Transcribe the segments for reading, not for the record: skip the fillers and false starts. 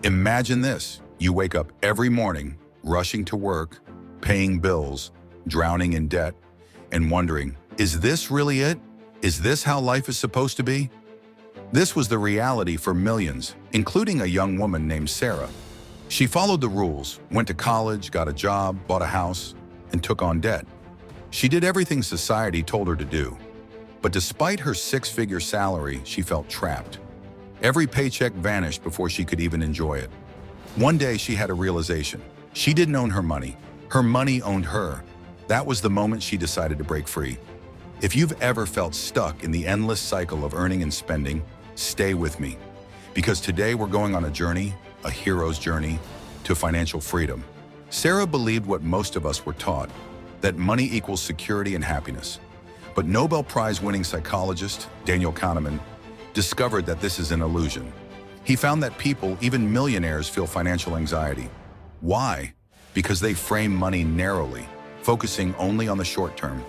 Imagine this. You wake up every morning, rushing to work, paying bills, drowning in debt, and wondering, is this really it? Is this how life is supposed to be? This was the reality for millions, including a young woman named Sarah. She followed the rules, went to college, got a job, bought a house, and took on debt. She did everything society told her to do. But despite her six-figure salary, she felt trapped. Every paycheck vanished before she could even enjoy it. One day she had a realization. She didn't own her money. Her money owned her. That was the moment she decided to break free. If you've ever felt stuck in the endless cycle of earning and spending, stay with me. Because today we're going on a journey, a hero's journey, to financial freedom. Sarah believed what most of us were taught, that money equals security and happiness. But Nobel Prize-winning psychologist Daniel Kahneman discovered that this is an illusion. He found that people, even millionaires, feel financial anxiety. Why? Because they frame money narrowly, focusing only on the short term.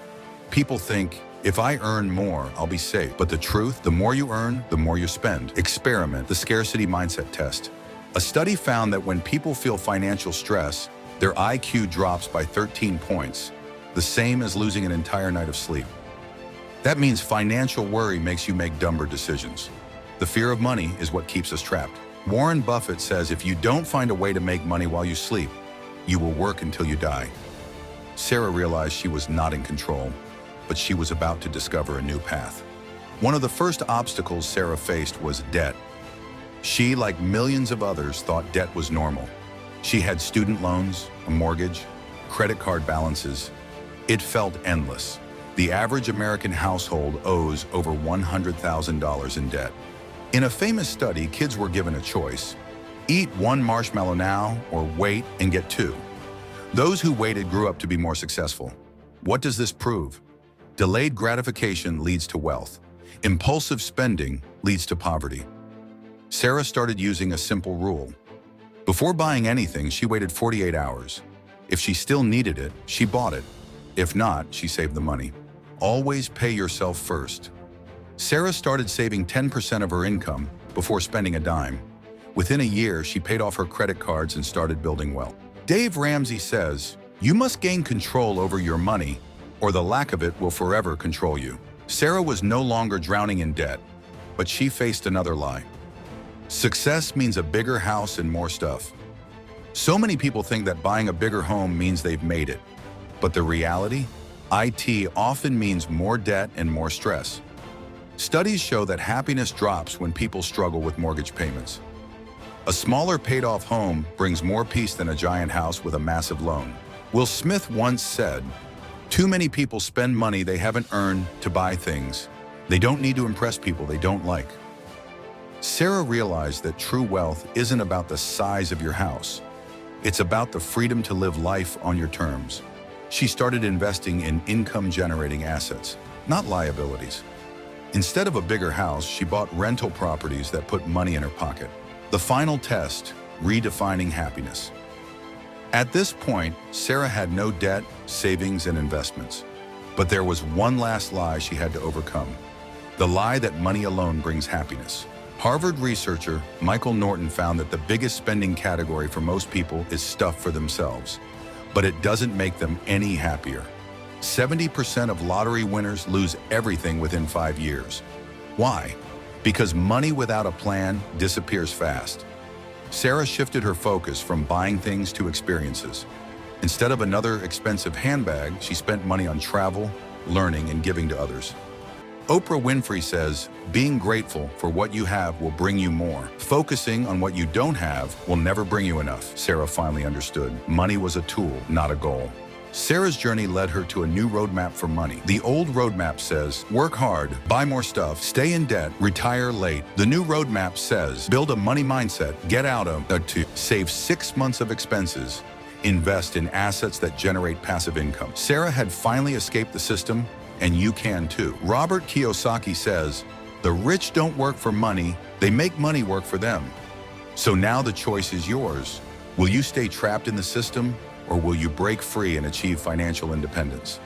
People think, if I earn more, I'll be safe. But the truth, the more you earn, the more you spend. Experiment the scarcity mindset test. A study found that when people feel financial stress, their IQ drops by 13 points, the same as losing an entire night of sleep. That means financial worry makes you make dumber decisions. The fear of money is what keeps us trapped. Warren Buffett says if you don't find a way to make money while you sleep, you will work until you die. Sarah realized she was not in control, but she was about to discover a new path. One of the first obstacles Sarah faced was debt. She, like millions of others, thought debt was normal. She had student loans, a mortgage, credit card balances. It felt endless. The average American household owes over $100,000 in debt. In a famous study, kids were given a choice. Eat one marshmallow now or wait and get two. Those who waited grew up to be more successful. What does this prove? Delayed gratification leads to wealth. Impulsive spending leads to poverty. Sarah started using a simple rule. Before buying anything, she waited 48 hours. If she still needed it, she bought it. If not, she saved the money. Always pay yourself first. Sarah started saving 10% of her income before spending a dime. Within a year, she paid off her credit cards and started building wealth. Dave Ramsey says, you must gain control over your money, or the lack of it will forever control you. Sarah was no longer drowning in debt, but she faced another lie. Success means a bigger house and more stuff. So many people think that buying a bigger home means they've made it. But the reality? IT often means more debt and more stress. Studies show that happiness drops when people struggle with mortgage payments. A smaller paid-off home brings more peace than a giant house with a massive loan. Will Smith once said, too many people spend money they haven't earned to buy things they don't need to impress people they don't like. Sarah realized that true wealth isn't about the size of your house. It's about the freedom to live life on your terms. She started investing in income-generating assets, not liabilities. Instead of a bigger house, she bought rental properties that put money in her pocket. The final test, redefining happiness. At this point, Sarah had no debt, savings, and investments. But there was one last lie she had to overcome. The lie that money alone brings happiness. Harvard researcher Michael Norton found that the biggest spending category for most people is stuff for themselves. But it doesn't make them any happier. 70% of lottery winners lose everything within 5 years. Why? Because money without a plan disappears fast. Sarah shifted her focus from buying things to experiences. Instead of another expensive handbag, she spent money on travel, learning, and giving to others. Oprah Winfrey says, being grateful for what you have will bring you more. Focusing on what you don't have will never bring you enough. Sarah finally understood. Money was a tool, not a goal. Sarah's journey led her to a new roadmap for money. The old roadmap says, work hard, buy more stuff, stay in debt, retire late. The new roadmap says, build a money mindset, get out of to save 6 months of expenses, invest in assets that generate passive income. Sarah had finally escaped the system, and you can too. Robert Kiyosaki says, the rich don't work for money, they make money work for them. So now the choice is yours. Will you stay trapped in the system, or will you break free and achieve financial independence?